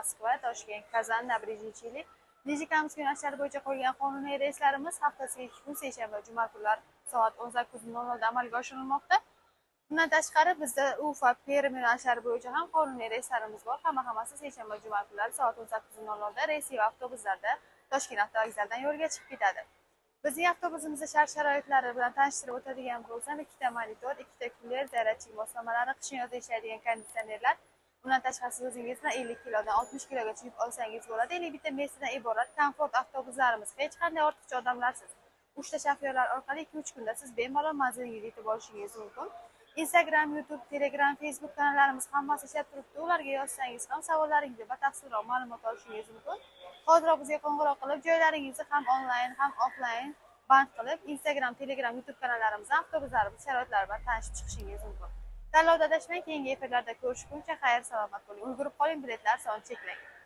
Moskva, Toshkent, Kazan, Nabrizhniy, Nijnekamsk yo'nalishlari bo'yicha qo'yilgan qonuniy reyslarimiz haftasiga 2 kun seshanba, juma kunlari soat 18:00 da amalga oshirilmoqda. Bundan tashqari bizda Ufa, Perm yo'nalishlari bo'yicha ham qonuniy reyslarimiz bor. Hammasi seshanba, juma kunlari soat 18:00 da reysiy avtobuslarda Toshkent avtovokzalidan yo'lga chiqib ketadi. Bizning avtobusimizda shart-sharoitlari bilan tanishtirib o'tadigan bo'lsam, 2 ta monitor, 2 ta kuler, zaryadchik moslamalari, qishni yozda ishlaydigan konditsionerlar. Bundan tashqari siz o'zingiz bilan 50 kilodan 60 kilogacha yuk olsangiz bo'ladi. 51 ta messidan iborat komfort avtobuslarimiz. Hech qanday ortiqcha odamlarsiz. 3 ta shofyorlar orqali 2-3 kunda siz bemalol manzilingizga yetib olishingiz mumkin. Instagram, YouTube, Telegram, Facebook kanallarimiz hammasi ishlab turibdi. Ularga yozsangiz ham savollaringizga batafsilroq ma'lumot olishingiz mumkin. Hozir bizga qo'ng'iroq qilib, joylaringizni ham onlayn, ham offlayn band qilib, Instagram, Telegram, YouTube kanallarimizdan avtobuslarimiz sharoitlari bilan tanishib chiqishingiz mumkin. Tanlovda adashmang, keyingi efirlarda ko'rishguncha xayr, salomat bo'ling. Ulgurib qoling, biletlar soni cheklangan.